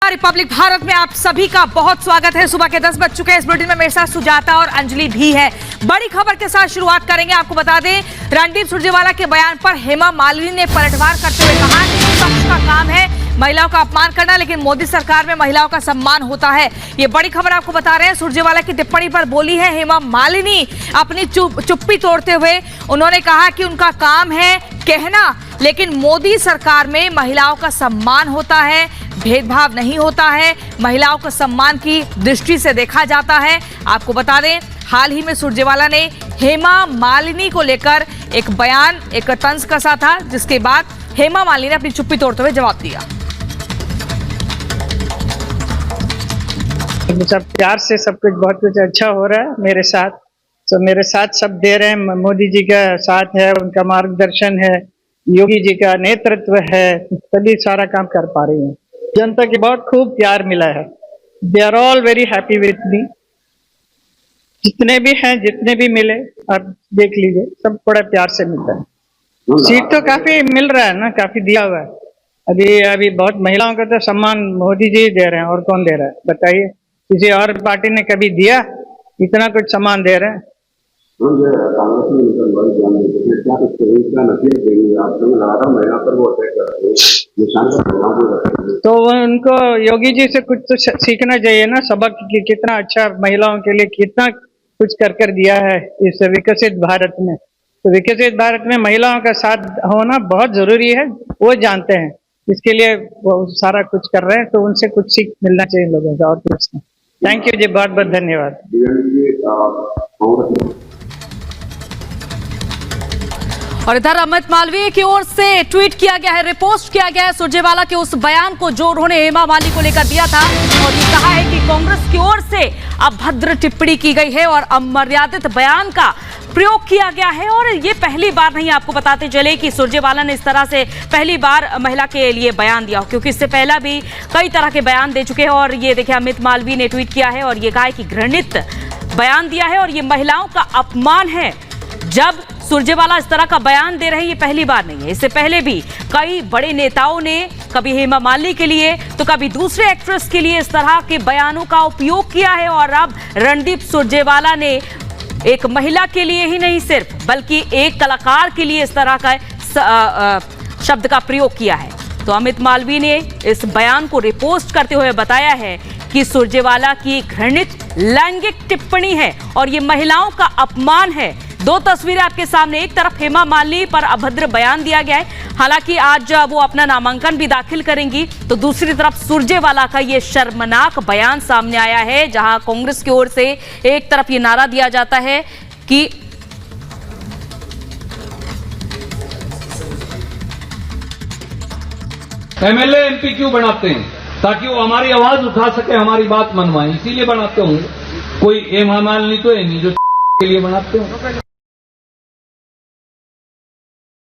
Republic Bharat में आप सभी का बहुत स्वागत है। सुबह के 10 बज चुके हैं। इस बुलेटिन में मेरे साथ सुजाता और अंजलि भी है। बड़ी खबर के साथ शुरुआत करेंगे। आपको बता दें, रणदीप सुरजेवाला के बयान पर हेमा मालिनी ने पलटवार करते हुए कहा कि विपक्ष का काम है महिलाओं का अपमान करना, लेकिन मोदी सरकार में महिलाओं का सम्मान होता है। ये बड़ी खबर आपको बता रहे हैं। सुरजेवाला की टिप्पणी पर बोली है हेमा मालिनी अपनी चुप्पी तोड़ते हुए। उन्होंने कहा कि उनका काम है कहना, लेकिन मोदी सरकार में महिलाओं का सम्मान होता है, भेदभाव नहीं होता है, महिलाओं को सम्मान की दृष्टि से देखा जाता है। आपको बता दें, हाल ही में सुरजेवाला ने हेमा मालिनी को लेकर एक बयान, एक तंज कसा था, जिसके बाद हेमा मालिनी ने अपनी चुप्पी तोड़ते हुए जवाब दिया। सब प्यार से सब कुछ बहुत कुछ अच्छा हो रहा है मेरे साथ। तो मेरे साथ सब दे रहे हैं। मोदी जी का साथ है, उनका मार्गदर्शन है, योगी जी का नेतृत्व है, तभी सारा काम कर पा रही है। जनता की बहुत खूब प्यार मिला है। They are all very happy with me. जितने भी हैं, जितने भी मिले, आप देख लीजिए, सब बड़ा प्यार से मिलता है। सीट तो काफी मिल रहा है ना, काफी दिया हुआ है। अभी बहुत महिलाओं का तो सम्मान मोदी जी दे रहे हैं, और कौन दे रहा है बताइए? किसी और पार्टी ने कभी दिया इतना कुछ सम्मान दे रहे हैं? तो उनको योगी जी से कुछ तो सीखना चाहिए ना, सबक कि कितना अच्छा महिलाओं के लिए कितना कुछ कर दिया है इस विकसित भारत में। तो विकसित भारत में महिलाओं का साथ होना बहुत जरूरी है, वो जानते हैं। इसके लिए वो सारा कुछ कर रहे हैं, तो उनसे कुछ सीख मिलना चाहिए लोगों का, और कुछ नहीं। थैंक यू जी, बहुत बहुत धन्यवाद। और इधर अमित मालवीय की ओर से ट्वीट किया गया है, रिपोस्ट किया गया है सुरजेवाला के उस बयान को जो उन्होंने हेमा मालिनी को लेकर दिया था, और ये कहा है कि कांग्रेस की ओर से अभद्र टिप्पणी की गई है और अमर्यादित बयान का प्रयोग किया गया है। और ये पहली बार नहीं, आपको बताते चले कि सुरजेवाला ने इस तरह से पहली बार महिला के लिए बयान दिया, क्योंकि इससे पहला भी कई तरह के बयान दे चुके हैं। और ये देखिए, अमित मालवीय ने ट्वीट किया है और ये कहा है कि घृणित बयान दिया है और ये महिलाओं का अपमान है। जब सुरजेवाला इस तरह का बयान दे रहे हैं, ये पहली बार नहीं है। इससे पहले भी कई बड़े नेताओं ने कभी हेमा मालिनी के लिए तो कभी दूसरे एक्ट्रेस के लिए इस तरह के बयानों का उपयोग किया है। और अब रणदीप सुरजेवाला ने एक महिला के लिए ही नहीं सिर्फ, बल्कि एक कलाकार के लिए इस तरह का शब्द का प्रयोग किया है। तो अमित मालवीय ने इस बयान को रिपोस्ट करते हुए बताया है कि सुरजेवाला की घृणित लैंगिक टिप्पणी है और ये महिलाओं का अपमान है। दो तस्वीरें आपके सामने, एक तरफ हेमा मालिनी पर अभद्र बयान दिया गया है, हालांकि आज वो अपना नामांकन भी दाखिल करेंगी, तो दूसरी तरफ सुरजेवाला का ये शर्मनाक बयान सामने आया है, जहां कांग्रेस की ओर से एक तरफ ये नारा दिया जाता है कि एमएलए एमपी क्यों बनाते हैं? ताकि वो हमारी आवाज उठा सके, हमारी बात मनवाए, इसीलिए बनाते होंगे। कोई हेमा मालिनी तो है नहीं जो के लिए बनाते हो।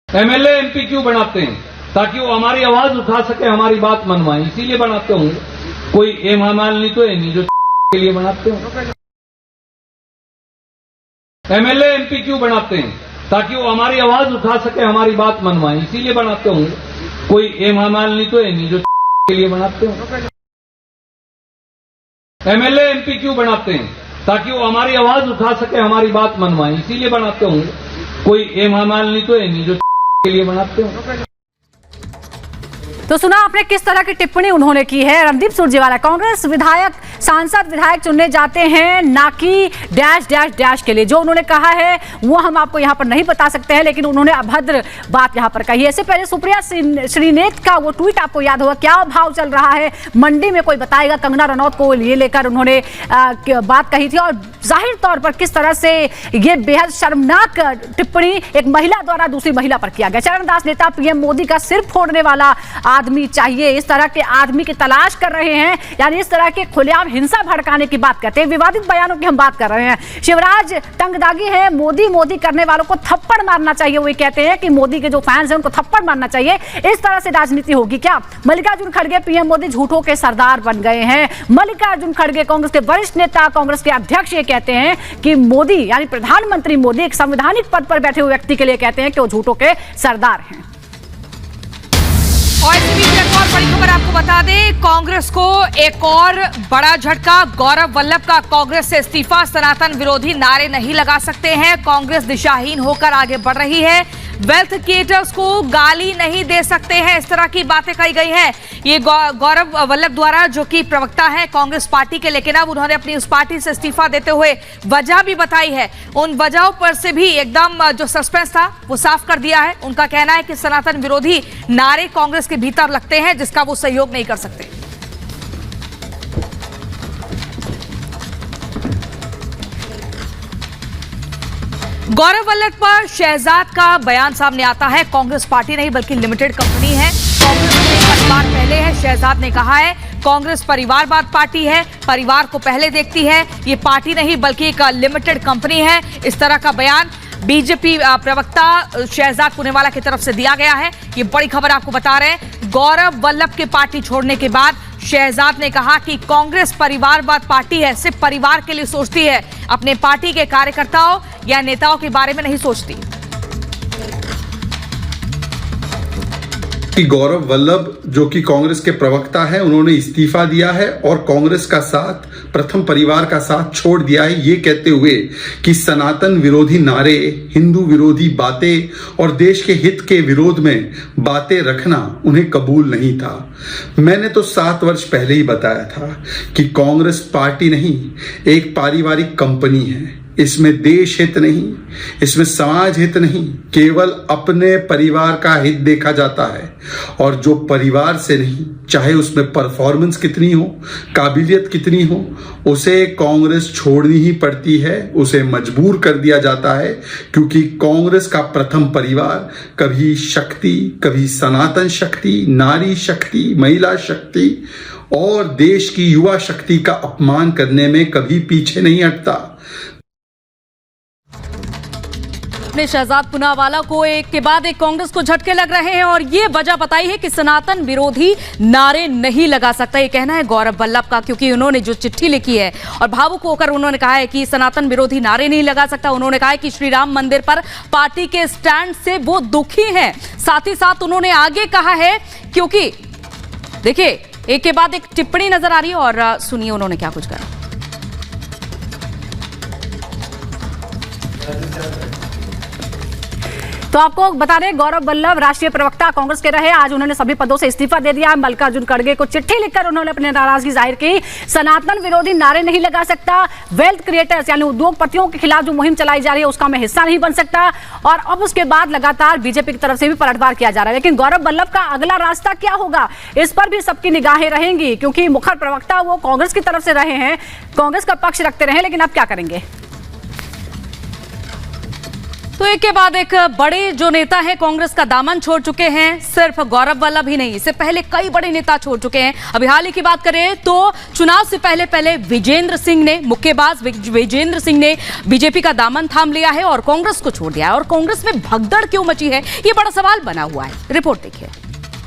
एमएलए एमपी क्यों बनाते हैं? ताकि वो हमारी आवाज उठा सके, हमारी बात मनवाए, इसीलिए बनाते होंगे। कोई हेमा मालिनी तो है नहीं जो के लिए बनाते हो। एमएलए एमपी क्यों बनाते हैं? ताकि वो हमारी आवाज उठा सके, हमारी बात मनवाए, इसीलिए बनाते होंगे। कोई हेमा मालिनी तो है नहीं जो के लिए बनाते हो। एमएलए एमपी क्यों बनाते हैं? ताकि वो हमारी आवाज उठा सके, हमारी बात मनवाए, इसीलिए बनाते होंगे। कोई हेमा मालिनी तो है नहीं जो के लिए बनाते हो। तो सुना आपने किस तरह की टिप्पणी उन्होंने की है। रणदीप सुरजेवाला कांग्रेस विधायक, सांसद विधायक चुनने जाते हैं ना कि डैश डैश डैश के लिए। जो उन्होंने कहा है वो हम आपको यहाँ पर नहीं बता सकते हैं, लेकिन उन्होंने अभद्र बात यहाँ पर कही है। इससे पहले सुप्रिया श्रीनेत का वो ट्वीट आपको याद होगा, क्या भाव चल रहा है मंडी में कोई बताएगा, कंगना रनौत को ये लेकर उन्होंने बात कही थी। और जाहिर तौर पर किस तरह से ये बेहद शर्मनाक टिप्पणी एक महिला द्वारा दूसरी महिला पर किया गया। चरणदास नेता पीएम मोदी का सिर फोड़ने वाला आदमी चाहिए, इस तरह के आदमी की तलाश कर रहे हैं, यानी इस तरह के खुलेआम हिंसा भड़काने की बात करते हैं। विवादित बयानों की हम बात कर रहे हैं। शिवराज तंगदागी है, मोदी मोदी करने वालों को थप्पड़ मारना चाहिए। वो कहते हैं कि मोदी के जो फैंस हैं उनको थप्पड़ मारना चाहिए। इस तरह से राजनीति होगी क्या? मल्लिकार्जुन खड़गे, पीएम मोदी झूठों के सरदार बन गए हैं। मल्लिकार्जुन खड़गे कांग्रेस के वरिष्ठ नेता, कांग्रेस के अध्यक्ष, ये कहते हैं कि मोदी यानी प्रधानमंत्री मोदी एक संवैधानिक पद पर बैठे हुए व्यक्ति के लिए कहते हैं कि वो झूठों के सरदार हैं। और इसी बीच एक और बड़ी खबर आपको बता दें, कांग्रेस को एक और बड़ा झटका। गौरव वल्लभ का कांग्रेस से इस्तीफा। सनातन विरोधी नारे नहीं लगा सकते हैं, कांग्रेस दिशाहीन होकर आगे बढ़ रही है। वेल्थ क्रिएटर्स को गाली नहीं दे सकते हैं, इस तरह की बातें कही गई हैं। ये गौरव वल्लभ द्वारा, जो कि प्रवक्ता है कांग्रेस पार्टी के, लेकिन अब उन्होंने अपनी उस पार्टी से इस्तीफा देते हुए वजह भी बताई है। उन वजहों पर से भी एकदम जो सस्पेंस था वो साफ कर दिया है। उनका कहना है कि सनातन विरोधी नारे कांग्रेस के भीतर लगते हैं, जिसका वो सहयोग नहीं कर सकते। गौरव वल्लभ पर शहजाद का बयान सामने आता है। कांग्रेस पार्टी नहीं बल्कि लिमिटेड कंपनी है। कांग्रेस में परिवार पहले है, शहजाद ने कहा है। कांग्रेस परिवारवाद पार्टी है, परिवार को पहले देखती है। ये पार्टी नहीं बल्कि एक लिमिटेड कंपनी है। इस तरह का बयान बीजेपी प्रवक्ता शहजाद पुनेवाला की तरफ से दिया गया है। ये बड़ी खबर आपको बता रहे हैं। गौरव वल्लभ के पार्टी छोड़ने के बाद शहजाद ने कहा कि कांग्रेस परिवारवाद पार्टी है, सिर्फ परिवार के लिए सोचती है, अपने पार्टी के कार्यकर्ताओं या नेताओं के बारे में नहीं सोचती। कि गौरव वल्लभ जो कि कांग्रेस के प्रवक्ता है, उन्होंने इस्तीफा दिया है और कांग्रेस का साथ, प्रथम परिवार का साथ छोड़ दिया है, ये कहते हुए कि सनातन विरोधी नारे, हिंदू विरोधी बातें और देश के हित के विरोध में बातें रखना उन्हें कबूल नहीं था। मैंने तो 7 वर्ष पहले ही बताया था कि कांग्रेस पार्टी नहीं, एक पारिवारिक कंपनी है। इसमें देश हित नहीं, इसमें समाज हित नहीं, केवल अपने परिवार का हित देखा जाता है। और जो परिवार से नहीं, चाहे उसमें परफॉर्मेंस कितनी हो, काबिलियत कितनी हो, उसे कांग्रेस छोड़नी ही पड़ती है, उसे मजबूर कर दिया जाता है। क्योंकि कांग्रेस का प्रथम परिवार कभी शक्ति, कभी सनातन शक्ति, नारी शक्ति, महिला शक्ति और देश की युवा शक्ति का अपमान करने में कभी पीछे नहीं हटता। शहजाद पुनावाला को एक के बाद एक कांग्रेस को झटके लग रहे हैं और ये वजह बताई है कि सनातन विरोधी नारे नहीं लगा सकता। ये कहना है गौरव वल्लभ का, क्योंकि उन्होंने जो चिट्ठी लिखी है और भावुक होकर उन्होंने कहा है कि सनातन विरोधी नारे नहीं लगा सकता। उन्होंने कहा है कि श्री राम मंदिर पर पार्टी के स्टैंड से वो दुखी हैं। साथ ही साथ उन्होंने आगे कहा है, क्योंकि देखिए एक के बाद एक टिप्पणी नजर आ रही है और सुनिए उन्होंने क्या कुछ कहा। तो आपको बता दें, गौरव वल्लभ राष्ट्रीय प्रवक्ता कांग्रेस के रहे। आज उन्होंने सभी पदों से इस्तीफा दे दिया। मल्लिकार्जुन खड़गे को चिट्ठी लिखकर उन्होंने अपनी नाराजगी जाहिर की। सनातन विरोधी नारे नहीं लगा सकता, वेल्थ क्रिएटर्स यानी उद्योगपतियों के खिलाफ जो मुहिम चलाई जा रही है उसका मैं हिस्सा नहीं बन सकता। और अब उसके बाद लगातार बीजेपी की तरफ से भी पलटवार किया जा रहा है। लेकिन गौरव वल्लभ का अगला रास्ता क्या होगा, इस पर भी सबकी निगाहें रहेंगी, क्योंकि मुखर प्रवक्ता वो कांग्रेस की तरफ से रहे हैं, कांग्रेस का पक्ष रखते रहे। लेकिन अब क्या करेंगे? तो एक के बाद एक बड़े जो नेता है कांग्रेस का दामन छोड़ चुके हैं। सिर्फ गौरव वल्लभ ही नहीं, इससे पहले कई बड़े नेता छोड़ चुके हैं। अभी हाल ही की बात करें तो चुनाव से पहले विजेंद्र सिंह ने, मुक्केबाज विजेंद्र सिंह ने बीजेपी का दामन थाम लिया है और कांग्रेस को छोड़ दिया है। और कांग्रेस में भगदड़ क्यों मची है, ये बड़ा सवाल बना हुआ है। रिपोर्ट देखिए।